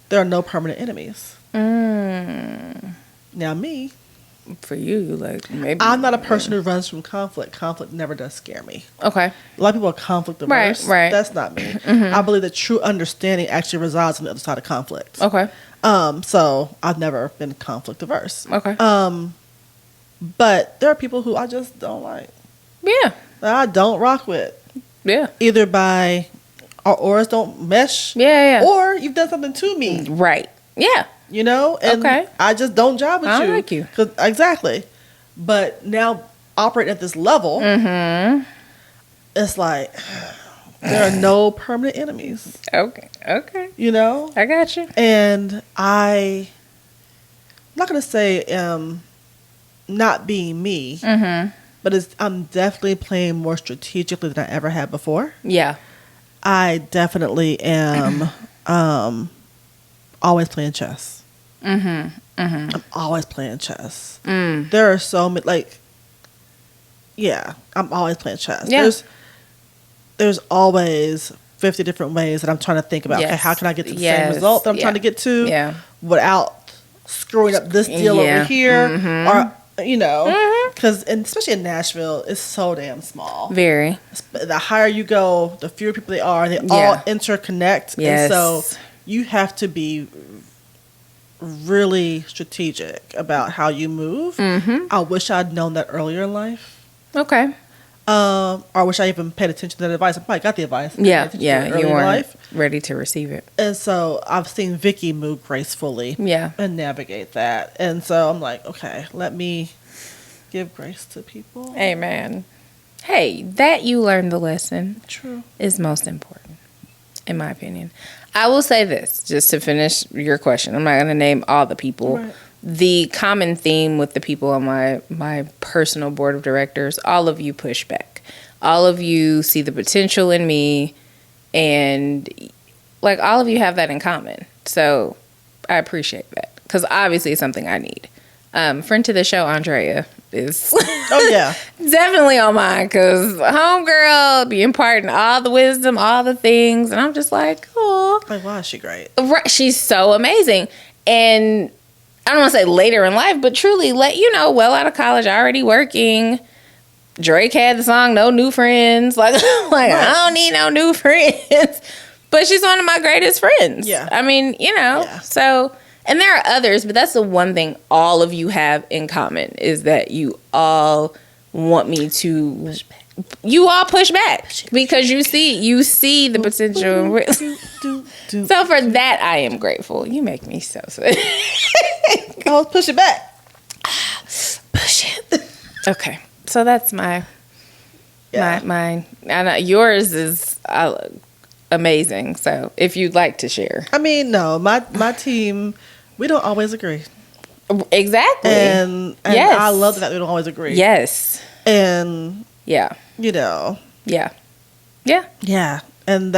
there are no permanent enemies. Now me. For you, like, maybe. I'm not a person who runs from conflict. Conflict never does scare me. Okay. A lot of people are conflict averse. Right. That's not me. I believe that true understanding actually resides on the other side of conflict. Okay. So I've never been conflict averse. Okay. But there are people who I just don't like. Yeah. That I don't rock with. Yeah. Either by our auras don't mesh. Yeah. Or you've done something to me. Right. Yeah. You know? And I just don't jive with you. I don't like you. Exactly. But now operating at this level, it's like there are no permanent enemies. Okay. You know? I got you. And I'm not going to say not being me, but I'm definitely playing more strategically than I ever had before. Yeah. I definitely am always playing chess. I'm always playing chess. There are so many, like, I'm always playing chess. Yeah. There's always 50 different ways that I'm trying to think about. Okay, how can I get to the same result that I'm trying to get to without screwing up this deal over here? Or, you know, because especially in Nashville, it's so damn small. Very. The higher you go, the fewer people they are, and they all interconnect. Yes. And so you have to be really strategic about how you move. I wish I'd known that earlier in life. Okay. Or I wish I even paid attention to that advice. I probably got the advice. Yeah. You weren't ready to receive it. And so I've seen Vicky move gracefully. Yeah. And navigate that. And so I'm like, okay, let me give grace to people. Amen. Hey, that you learned the lesson. True. Is most important, in my opinion. I will say this, just to finish your question. I'm not going to name all the people. Right. The common theme with the people on my personal board of directors, all of you push back. All of you see the potential in me, and like all of you have that in common. So I appreciate that, because obviously it's something I need. Friend to the show, Andrea, is Oh yeah. definitely on mine, because homegirl be imparting all the wisdom, all the things, and I'm just like, oh, Like, why is she great? right, she's so amazing. And I don't want to say later in life, but truly, well out of college, already working. Drake had the song "No New Friends." Like I don't need no new friends. But she's one of my greatest friends. Yeah. I mean, so, and there are others, but that's the one thing all of you have in common, is that you all want me to, you all push back because you see the potential. So for that, I am grateful. You make me so sad. Oh, push it back. Push it. Okay. So that's mine. I know yours is amazing. So if you'd like to share. I mean, no, my team, we don't always agree. Exactly. And yes. I love that we don't always agree. Yes. And yeah. Yeah. Yeah. Yeah. And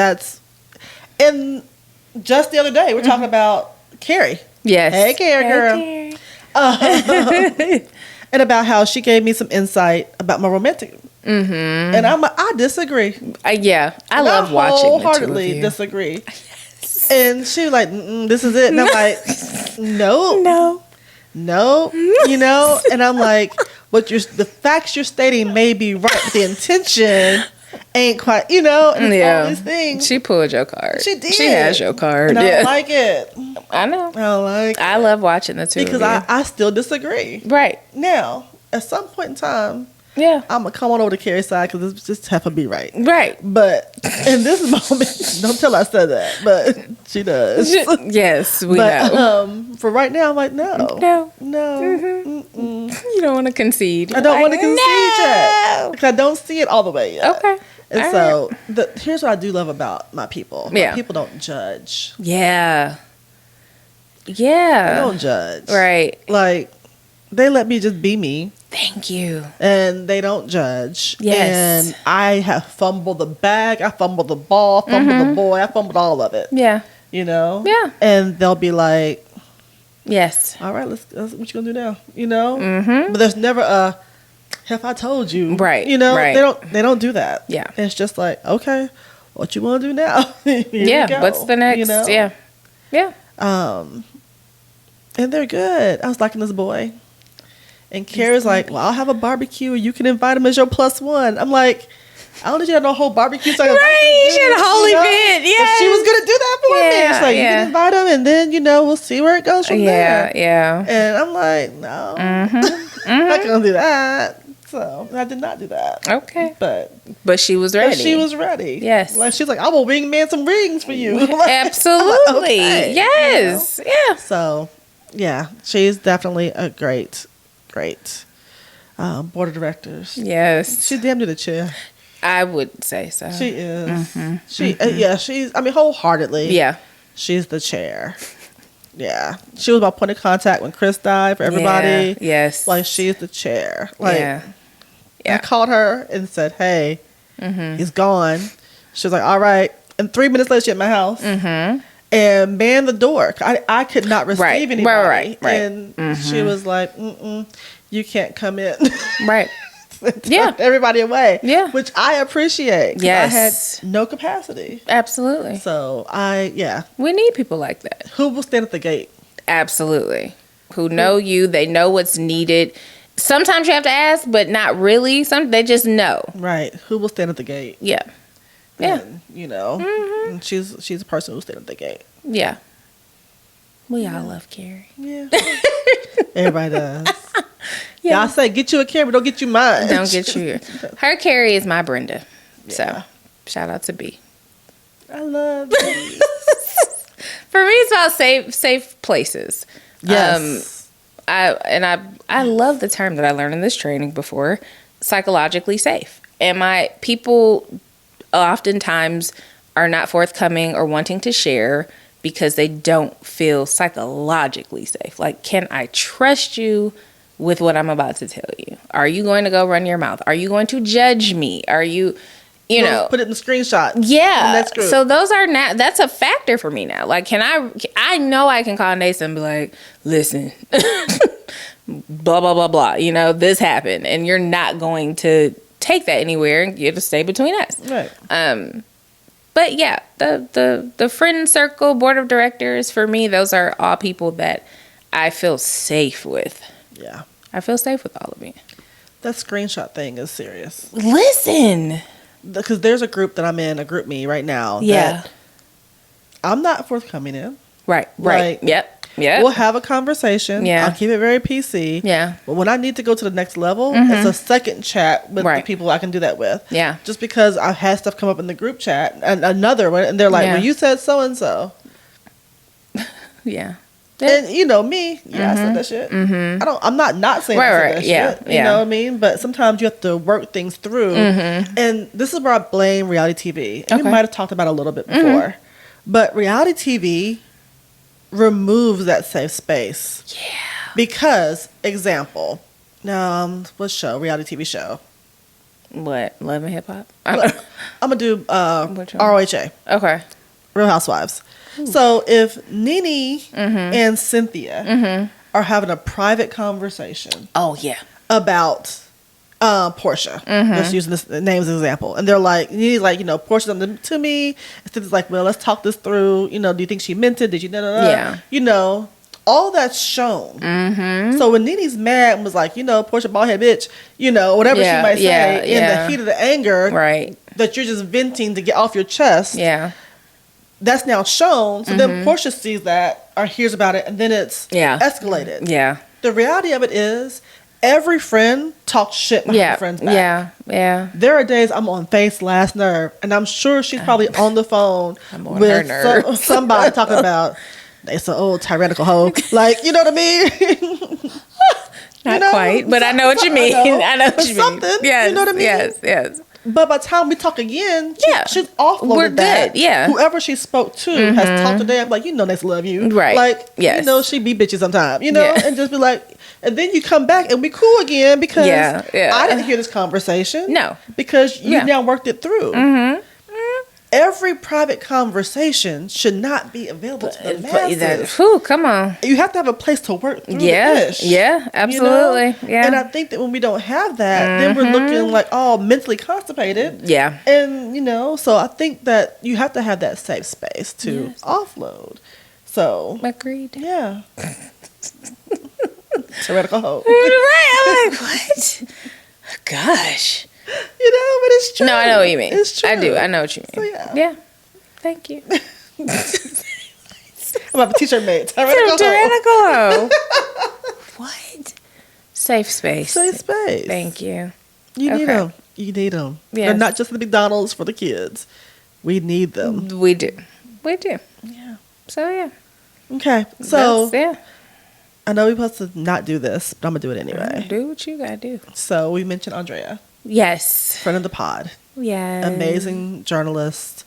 just the other day, we're talking about Carrie. Yes. Hey, Carrie, girl. Carrie. And about how she gave me some insight about my romantic. Mm-hmm. And I disagree. I love watching the two of wholeheartedly you. disagree. Yes. And she was like, this is it. And I'm like, no. And I'm like, the facts you're stating may be right, but the intention ain't quite, and all these things. She pulled your card. She did. She has your card. And I don't like it. I know. I don't like it. I love watching the two of you. Because I still disagree. Right. Now, at some point in time, yeah, I'm going to come on over to Carrie's side because it's just have to be right. Right. But in this moment, don't tell her I said that, but she does. Yes, we know. For right now, I'm like, no. Mm-hmm. You don't want to concede. I don't want to concede yet. Because I don't see it all the way yet. Okay. And so, here's what I do love about my people. Yeah. My people don't judge. Yeah. They don't judge. Right. Like, they let me just be me. Thank you. And they don't judge. Yes. And I have fumbled the bag. I fumbled the ball. Fumbled the boy. I fumbled all of it. Yeah. Yeah. And they'll be like, yes. All right, let's what you gonna do now? Mm-hmm. But there's never a, have I told you? Right. Right. They don't do that. Yeah. And it's just like, okay, what you want to do now? Yeah. What's the next? Yeah. Yeah. And they're good. I was liking this boy. And Kara's like, well, I'll have a barbecue. You can invite him as your +1. I'm like, I don't need you to have no whole barbecue. So right. She had a whole event. Yeah. She was going to do that for me. She's like, you can invite him and then, we'll see where it goes from there. Yeah. And I'm like, no. Mm-hmm. I'm not going to do that. So I did not do that. Okay. But she was ready. She was ready. Yes. Like, she's like, I will wingman some rings for you. Absolutely. Like, okay. Yes. Yeah. So, yeah, she's definitely a great board of directors. Yes. She's damn near the chair. I would say so. She is. Mm-hmm. She's, wholeheartedly. Yeah. She's the chair. Yeah. She was my point of contact when Chris died for everybody. Yeah. Yes. Like, she's the chair. Like, yeah. I called her and said, hey, he's gone. She was like, all right. And 3 minutes later, she at my house. Mm-hmm. And manned the door. I could not receive anybody. Right. And she was like, you can't come in. Right. Yeah. Everybody away. Yeah. Which I appreciate. Yes. I had no capacity. Absolutely. So, we need people like that. Who will stand at the gate? Absolutely. Who know you. They know what's needed. Sometimes you have to ask, but not really. They just know. Right. Who will stand at the gate? Yeah. Yeah. And, and she's a person who stands at the gate. Yeah. We all love Carrie. Yeah. Everybody does. Yeah. Y'all say, get you a Carrie, but don't get you mine. Don't get you. Her Carrie is my Brenda. Yeah. So, shout out to B. I love B. For me, it's about safe places. Yes. I love the term that I learned in this training before, psychologically safe. And my people oftentimes are not forthcoming or wanting to share because they don't feel psychologically safe. Like, can I trust you with what I'm about to tell you? Are you going to go run your mouth? Are you going to judge me? Are you, put it in the screenshot. Yeah. So those are that's a factor for me now. Like, I know I can call Neysa and be like, listen, blah, blah, blah, blah. You know, this happened. And you're not going to take that anywhere, and you have to stay between us. Right. But yeah, the friend circle, board of directors, for me, those are all people that I feel safe with. Yeah. I feel safe with all of you. That screenshot thing is serious. Listen. Because there's a group that I'm in, a group me right now. Yeah. That I'm not forthcoming in. Right. Like, Yep. We'll have a conversation. Yeah. I'll keep it very PC. Yeah. But when I need to go to the next level, it's a second chat with the people I can do that with. Yeah. Just because I've had stuff come up in the group chat and another one, and they're like, well, you said so and so. Yeah. And you know me, I said that shit. I'm not saying I said that shit. You know what I mean? But sometimes you have to work things through. And this is where I blame reality TV. And we might have talked about it a little bit before. But reality TV removes that safe space. Yeah. Because, example, what show? Reality TV show. What? Love and Hip Hop? I'm going to do ROHA. Okay. Real Housewives. Ooh. So if Nene and Cynthia are having a private conversation. Oh, yeah. About Portia. Just using this name as an example. And they're like, Nene's like, Portia done to me. And Cynthia's like, well, let's talk this through. Do you think she meant it? Did you? Yeah. All that's shown. So when Nene's mad and was like, Portia baldhead bitch, whatever she might say in the heat of the anger, right, that you're just venting to get off your chest. Yeah. That's now shown. So then Portia sees that or hears about it, and then it's escalated. Yeah. The reality of it is, every friend talks shit behind her friend's back. Yeah. Yeah. There are days I'm on face last nerve, and I'm sure she's probably on the phone with somebody talking about it's an old tyrannical hoe. Like, you know what I mean? Not quite, but I know what you mean. I know what you mean. Something. Yes, you know what I mean? Yes. But by the time we talk again, she's offloaded We're that. Good. Yeah. Whoever she spoke to has talked today. I'm like, Neysa love you. Right. Like, she be bitchy sometimes, and just be like, and then you come back and we cool again because I didn't hear this conversation. No. Because you now worked it through. Every private conversation should not be available to the masses. Come on. You have to have a place to work through the ish. Yeah, absolutely. Yeah. And I think that when we don't have that, then we're looking like all mentally constipated. Yeah. And, so I think that you have to have that safe space to offload. So. Agreed. Yeah. Tyrannical hoe. Right. I'm like, what? Gosh. But it's true. No, I know what you mean. It's true. I do. I know what you mean. So, yeah. Thank you. I'm about a t-shirt made. Tyrannical hoe. What? Safe space. Safe space. Thank you. You need them. You need them. Yes. They're not just the McDonald's for the kids. We need them. We do. Yeah. So, yeah. Okay. So, yeah. I know we're supposed to not do this, but I'm going to do it anyway. Do what you got to do. So, we mentioned Andrea. Yes. Friend of the pod. Yes. Amazing journalist.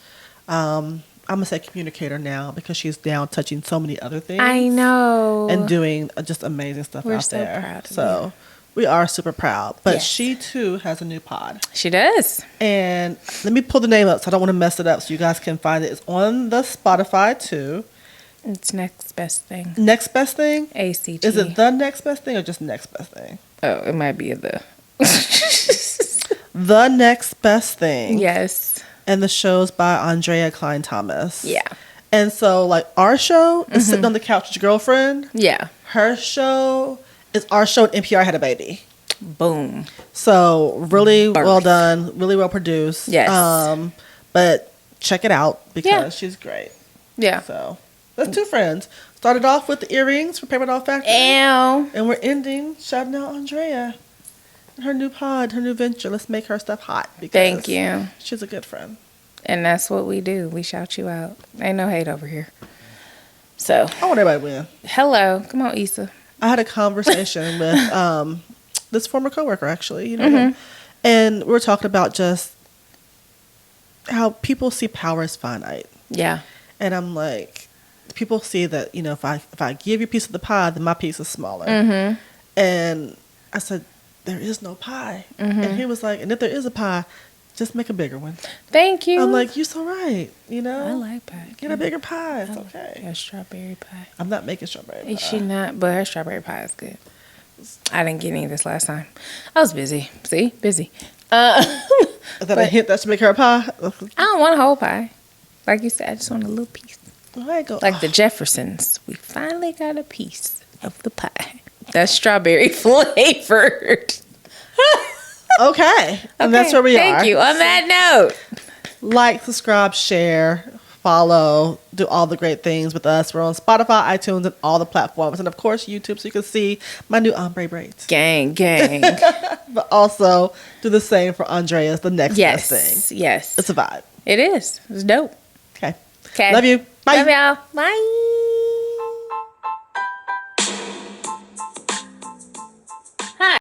I'm going to say communicator now because she's now touching so many other things. I know. And doing just amazing stuff We're out so there. Proud of so you. We are super proud. But she too has a new pod. She does. And let me pull the name up so I don't want to mess it up so you guys can find it. It's on the Spotify too. It's Next Best Thing. Next Best Thing? ACT. Is it the Next Best Thing or just Next Best Thing? Oh, it might be the. The Next Best Thing. Yes. And the show's by Andrea Klein Thomas. Yeah. And so, like, our show is Sitting on the Couch with Your Girlfriend. Yeah. Her show is our show, and NPR had a baby. Boom. So, really well done. Really well produced. Yes. But check it out because she's great. Yeah. So, that's two friends. Started off with the earrings for Paper Doll Factory. Ew. And we're ending shouting out Andrea. Her new pod, her new venture. Let's make her stuff hot. Because thank you. She's a good friend. And that's what we do. We shout you out. Ain't no hate over here. So. I want everybody to win. Hello. Come on, Issa. I had a conversation with this former coworker, actually. And we were talking about just how people see power as finite. Yeah. And I'm like, people see that, if I give you a piece of the pie, then my piece is smaller. And I said, there is no pie. And he was like, and if there is a pie, just make a bigger one. Thank you. I'm like, you're so right. I like pie. Get a bigger pie. It's okay. A strawberry pie. I'm not making strawberry pie. She not, but her strawberry pie is good. I didn't get any this last time. I was busy. See? Busy. Is that a hint that should make her a pie? I don't want a whole pie. Like you said, I just want a little piece. There you go. Like the Jeffersons. We finally got a piece of the pie. That's strawberry flavored. Okay. And that's where we are. Thank you. On that note. Like, subscribe, share, follow, do all the great things with us. We're on Spotify, iTunes, and all the platforms. And, of course, YouTube, so you can see my new ombre braids. Gang. But also do the same for Andrea's, the next best thing. Yes. It's a vibe. It is. It's dope. Okay. Okay. Love you. Bye. Love y'all. Bye.